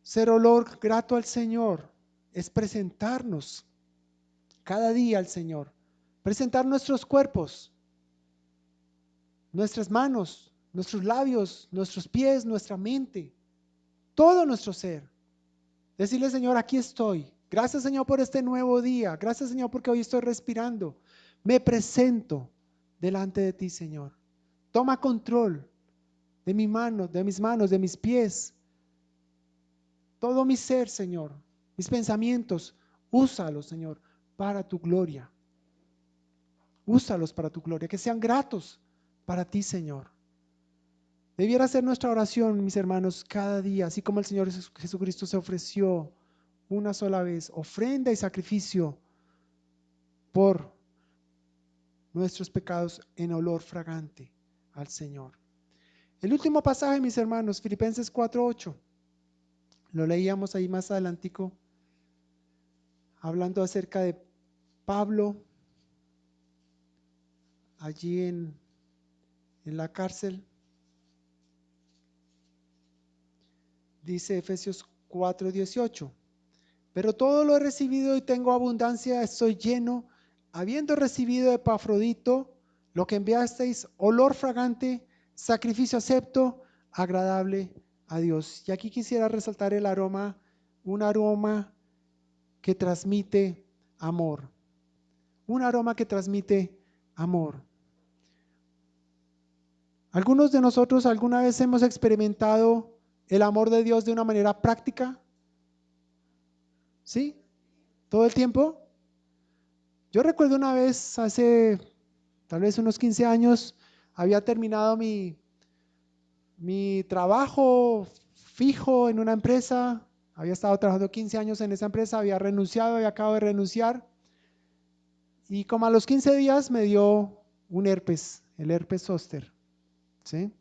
A: ser olor grato al Señor es presentarnos cada día al Señor, presentar nuestros cuerpos, nuestras manos, nuestros labios, nuestros pies, nuestra mente, todo nuestro ser. Decirle, Señor, aquí estoy. Gracias, Señor, por este nuevo día. Gracias, Señor, porque hoy estoy respirando. Me presento delante de ti, Señor. Toma control de mi mano, de mis manos, de mis pies. Todo mi ser, Señor. Mis pensamientos, úsalos, Señor, para tu gloria. Úsalos para tu gloria, que sean gratos para ti, Señor. Debiera ser nuestra oración, mis hermanos, cada día, así como el Señor Jesucristo se ofreció una sola vez, ofrenda y sacrificio por nuestros pecados en olor fragante al Señor. El último pasaje, mis hermanos, Filipenses 4:8. Lo leíamos ahí más adelantico, hablando acerca de Pablo allí en la cárcel. Dice Efesios 4:18. Pero todo lo he recibido y tengo abundancia, estoy lleno, habiendo recibido de Epafrodito lo que enviasteis, olor fragante, sacrificio acepto, agradable a Dios. Y aquí quisiera resaltar el aroma, un aroma que transmite amor. Un aroma que transmite amor. Algunos de nosotros alguna vez hemos experimentado el amor de Dios de una manera práctica. ¿Sí? ¿Todo el tiempo? Yo recuerdo una vez, hace tal vez unos 15 años, había terminado mi trabajo fijo en una empresa. Había estado trabajando 15 años en esa empresa, había renunciado, había acabado de renunciar. Y como a los 15 días me dio un herpes, el herpes zóster. ¿Sí?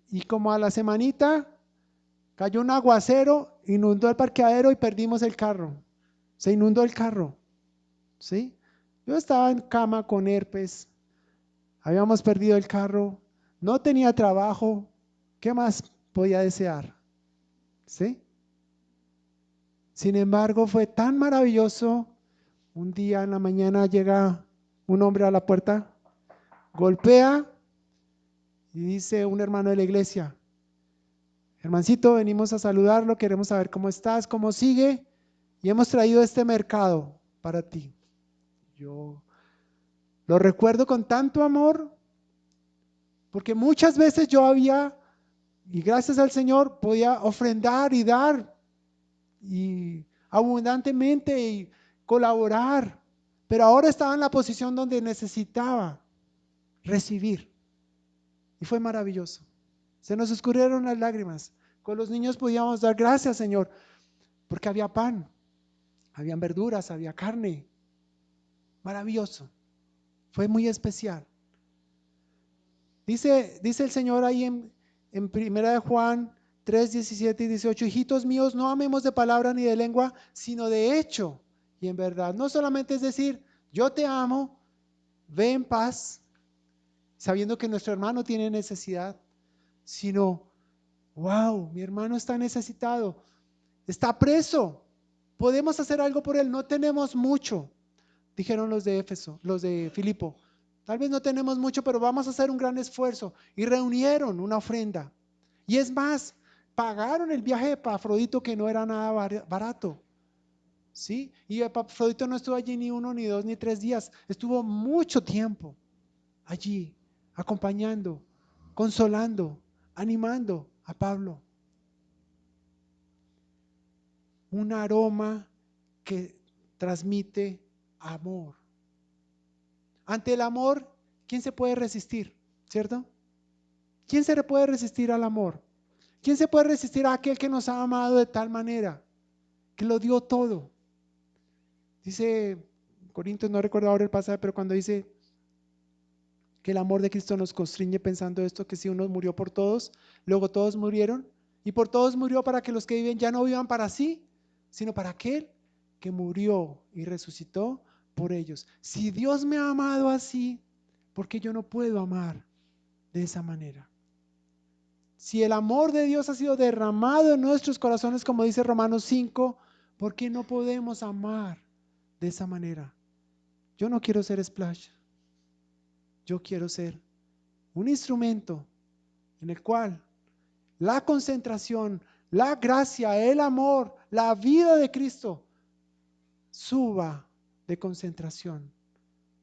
A: Y como a la semanita cayó un aguacero, inundó el parqueadero y perdimos el carro. Se inundó el carro. ¿Sí? Yo estaba en cama con herpes, habíamos perdido el carro, no tenía trabajo, ¿qué más podía desear? ¿Sí? Sin embargo, fue tan maravilloso. Un día en la mañana llega un hombre a la puerta, golpea y dice un hermano de la iglesia: hermancito, venimos a saludarlo, queremos saber cómo estás, cómo sigue, y hemos traído este mercado para ti. Yo lo recuerdo con tanto amor, porque muchas veces yo había, y gracias al Señor, podía ofrendar y dar y abundantemente y colaborar, pero ahora estaba en la posición donde necesitaba recibir, y fue maravilloso. Se nos escurrieron las lágrimas. Con los niños podíamos dar gracias, Señor, porque había pan, habían verduras, había carne. Maravilloso. Fue muy especial. Dice el Señor ahí en Primera de Juan 3, 17 y 18: hijitos míos, no amemos de palabra ni de lengua, sino de hecho y en verdad. No solamente es decir, yo te amo, ve en paz, sabiendo que nuestro hermano tiene necesidad, sino, wow, mi hermano está necesitado, está preso, podemos hacer algo por él, no tenemos mucho. Dijeron los de Éfeso, los de Filipo: tal vez no tenemos mucho, pero vamos a hacer un gran esfuerzo. Y reunieron una ofrenda. Y es más, pagaron el viaje de Epafrodito, que no era nada barato. ¿Sí? Y Epafrodito no estuvo allí ni 1, ni 2, ni 3 días. Estuvo mucho tiempo allí, acompañando, consolando, animando a Pablo. Un aroma que transmite amor. Ante el amor, ¿quién se puede resistir? ¿Cierto? ¿Quién se le puede resistir al amor? ¿Quién se puede resistir a aquel que nos ha amado de tal manera, que lo dio todo? Dice Corintios, no recuerdo ahora el pasaje, pero cuando dice que el amor de Cristo nos constriñe, pensando esto, que si uno murió por todos, luego todos murieron, y por todos murió para que los que viven ya no vivan para sí, sino para aquel que murió y resucitó por ellos. Si Dios me ha amado así, ¿por qué yo no puedo amar de esa manera? Si el amor de Dios ha sido derramado en nuestros corazones, como dice Romanos 5, ¿por qué no podemos amar de esa manera? Yo no quiero ser splash. Yo quiero ser un instrumento en el cual la concentración, la gracia, el amor, la vida de Cristo suba de concentración.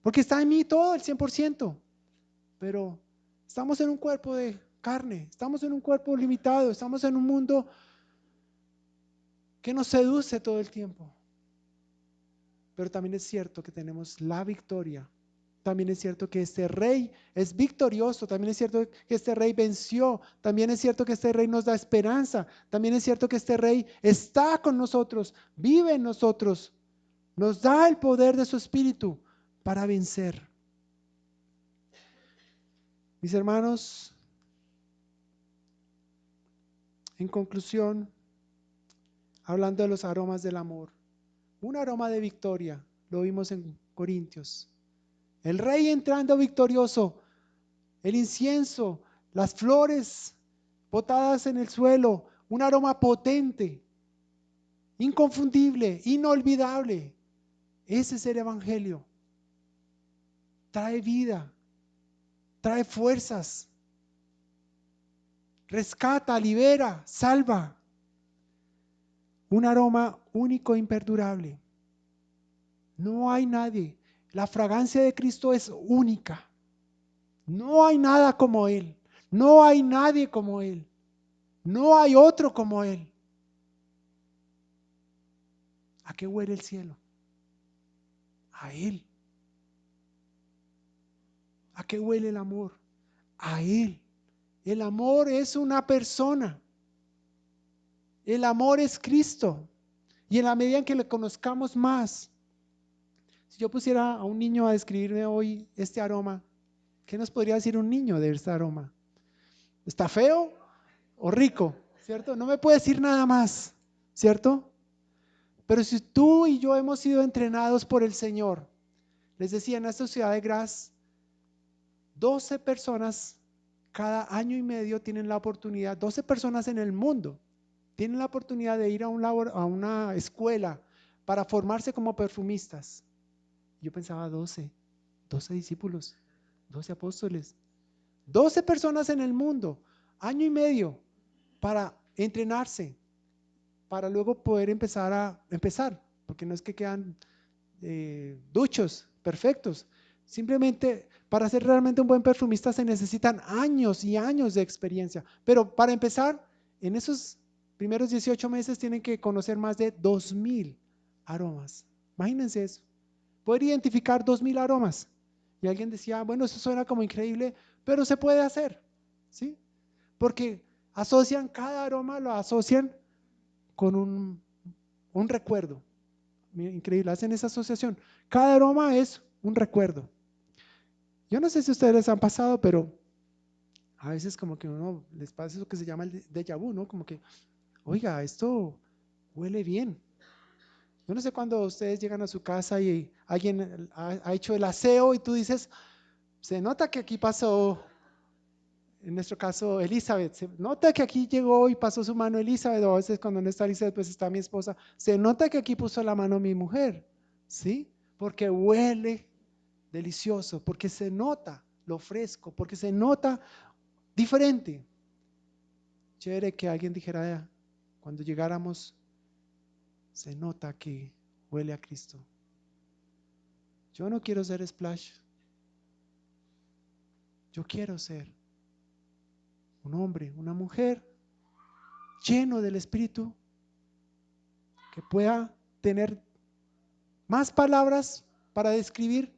A: Porque está en mí todo el 100%, pero estamos en un cuerpo de carne, estamos en un cuerpo limitado, estamos en un mundo que nos seduce todo el tiempo. Pero también es cierto que tenemos la victoria también es cierto que este rey es victorioso, también es cierto que este rey venció, también es cierto que este rey nos da esperanza, también es cierto que este rey está con nosotros, vive en nosotros, nos da el poder de su espíritu para vencer. Mis hermanos, en conclusión, hablando de los aromas del amor, un aroma de victoria, lo vimos en Corintios. El rey entrando victorioso, el incienso, las flores botadas en el suelo, un aroma potente, inconfundible, inolvidable. Ese es el evangelio. Trae vida, trae fuerzas, rescata, libera, salva. Un aroma único e imperdurable. No hay nadie. La fragancia de Cristo es única. No hay nada como Él. No hay nadie como Él. No hay otro como Él. ¿A qué huele el cielo? A Él. ¿A qué huele el amor? A Él. El amor es una persona. El amor es Cristo. Y en la medida en que le conozcamos más, si yo pusiera a un niño a describirme hoy este aroma, ¿qué nos podría decir un niño de este aroma? ¿Está feo o rico? ¿Cierto? No me puede decir nada más, ¿cierto? Pero si tú y yo hemos sido entrenados por el Señor, les decía, en esta ciudad de Graz, 12 personas cada año y medio tienen la oportunidad, 12 personas en el mundo tienen la oportunidad de ir a una escuela para formarse como perfumistas. Yo pensaba 12 discípulos, 12 apóstoles, 12 personas en el mundo, año y medio para entrenarse, para luego poder empezar, porque no es que quedan duchos, perfectos. Simplemente para ser realmente un buen perfumista se necesitan años y años de experiencia. Pero para empezar, en esos primeros 18 meses tienen que conocer más de 2000 aromas. Imagínense eso. Poder identificar 2000 aromas. Y alguien decía, bueno, eso suena como increíble, pero se puede hacer, ¿sí? Porque asocian cada aroma, lo asocian con un recuerdo. Increíble, hacen esa asociación. Cada aroma es un recuerdo. Yo no sé si ustedes les han pasado, pero a veces como que uno les pasa eso que se llama el déjà vu, ¿no? Como que, oiga, esto huele bien. Yo no sé cuando ustedes llegan a su casa y alguien ha hecho el aseo y tú dices, se nota que aquí pasó, en nuestro caso Elizabeth, se nota que aquí llegó y pasó su mano Elizabeth, o a veces cuando no está Elizabeth pues está mi esposa, se nota que aquí puso la mano mi mujer, ¿sí? Porque huele delicioso, porque se nota lo fresco, porque se nota diferente. Chévere que alguien dijera, cuando llegáramos, se nota que huele a Cristo. Yo no quiero ser Splash. Yo quiero ser un hombre, una mujer lleno del Espíritu, que pueda tener más palabras para describir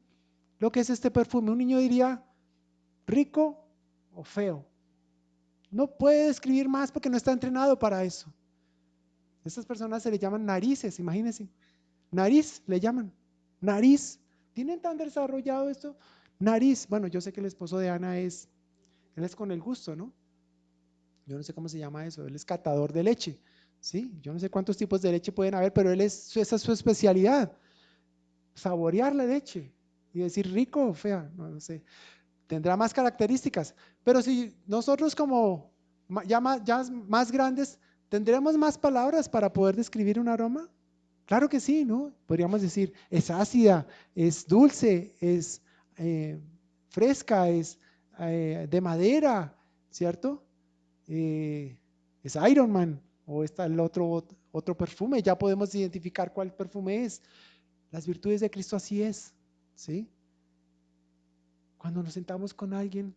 A: lo que es este perfume. Un niño diría rico o feo. No puede describir más porque no está entrenado para eso. A estas personas se le llaman narices, imagínense. Nariz le llaman. Nariz. ¿Tienen tan desarrollado esto? Nariz. Bueno, yo sé que el esposo de Ana él es con el gusto, ¿no? Yo no sé cómo se llama eso. Él es catador de leche. ¿Sí? Yo no sé cuántos tipos de leche pueden haber, pero esa es su especialidad. Saborear la leche y decir rico o fea, no sé. Tendrá más características. Pero si nosotros como ya más grandes, ¿tendremos más palabras para poder describir un aroma? Claro que sí, ¿no? Podríamos decir, es ácida, es dulce, es fresca, es de madera, ¿cierto? Es Iron Man o está el otro perfume, ya podemos identificar cuál perfume es. Las virtudes de Cristo así es, ¿sí? Cuando nos sentamos con alguien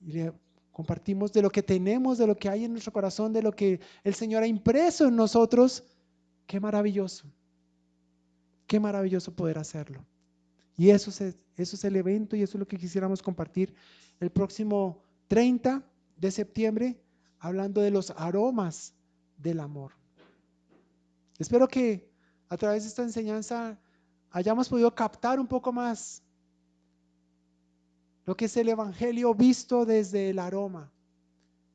A: y le compartimos de lo que tenemos, de lo que hay en nuestro corazón, de lo que el Señor ha impreso en nosotros, qué maravilloso poder hacerlo. Y eso es el evento y eso es lo que quisiéramos compartir el próximo 30 de septiembre, hablando de los aromas del amor. Espero que a través de esta enseñanza hayamos podido captar un poco más lo que es el Evangelio visto desde el aroma,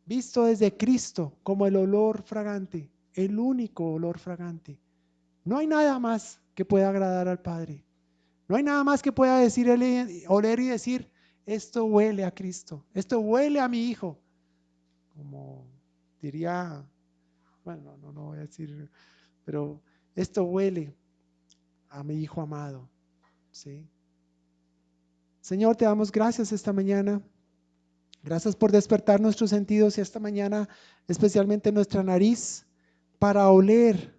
A: visto desde Cristo como el olor fragante, el único olor fragante. No hay nada más que pueda agradar al Padre. No hay nada más que pueda decir, oler y decir, esto huele a Cristo, esto huele a mi hijo. Como diría, bueno, no voy a decir, pero esto huele a mi hijo amado. ¿Sí? Señor, te damos gracias esta mañana. Gracias por despertar nuestros sentidos y esta mañana, especialmente nuestra nariz, para oler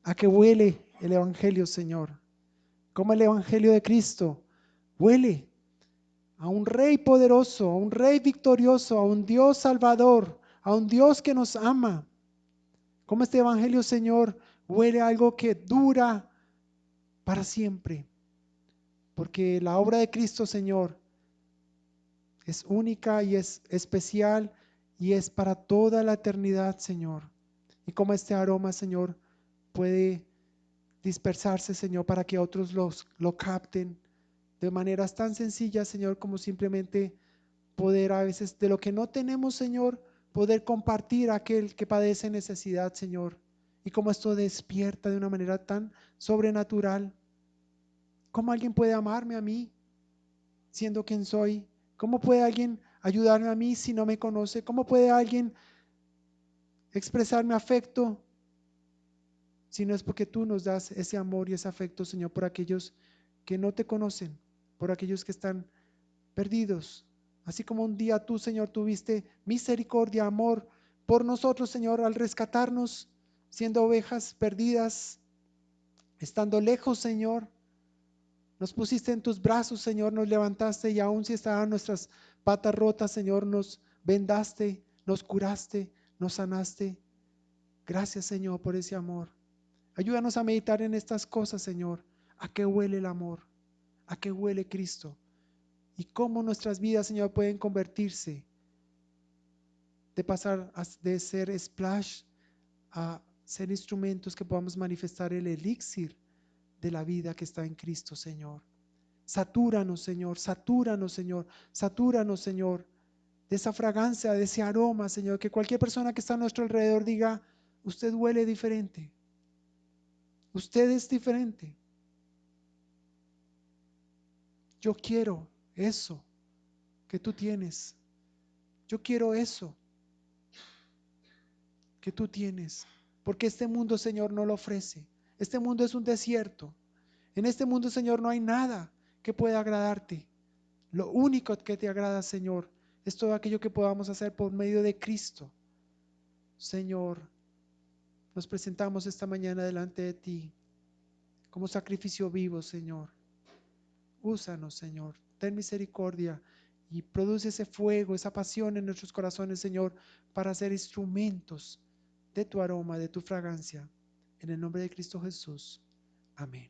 A: a que huele el Evangelio, Señor. Como el Evangelio de Cristo huele a un Rey poderoso, a un Rey victorioso, a un Dios salvador, a un Dios que nos ama. Como este Evangelio, Señor, huele a algo que dura para siempre. Porque la obra de Cristo, Señor, es única y es especial y es para toda la eternidad, Señor. Y como este aroma, Señor, puede dispersarse, Señor, para que otros lo capten de maneras tan sencillas, Señor, como simplemente poder a veces de lo que no tenemos, Señor, poder compartir a aquel que padece necesidad, Señor. Y como esto despierta de una manera tan sobrenatural. ¿Cómo alguien puede amarme a mí siendo quien soy? ¿Cómo puede alguien ayudarme a mí si no me conoce? ¿Cómo puede alguien expresarme afecto si no es porque tú nos das ese amor y ese afecto, Señor, por aquellos que no te conocen, por aquellos que están perdidos? Así como un día tú, Señor, tuviste misericordia, amor por nosotros, Señor, al rescatarnos, siendo ovejas perdidas, estando lejos, Señor. Nos pusiste en tus brazos, Señor, nos levantaste y aun si estaban nuestras patas rotas, Señor, nos vendaste, nos curaste, nos sanaste. Gracias, Señor, por ese amor. Ayúdanos a meditar en estas cosas, Señor. ¿A qué huele el amor? ¿A qué huele Cristo? Y cómo nuestras vidas, Señor, pueden convertirse de pasar de ser splash a ser instrumentos que podamos manifestar el elixir de la vida que está en Cristo, Señor. Satúranos, Señor, satúranos, Señor, satúranos, Señor, de esa fragancia, de ese aroma, Señor, que cualquier persona que está a nuestro alrededor diga, usted huele diferente, usted es diferente. Yo quiero eso que tú tienes. Yo quiero eso que tú tienes, porque este mundo, Señor, no lo ofrece. Este mundo es un desierto. En este mundo, Señor, no hay nada que pueda agradarte. Lo único que te agrada, Señor, es todo aquello que podamos hacer por medio de Cristo. Señor, nos presentamos esta mañana delante de ti como sacrificio vivo, Señor. Úsanos, Señor. Ten misericordia y produce ese fuego, esa pasión en nuestros corazones, Señor, para ser instrumentos de tu aroma, de tu fragancia. En el nombre de Cristo Jesús. Amén.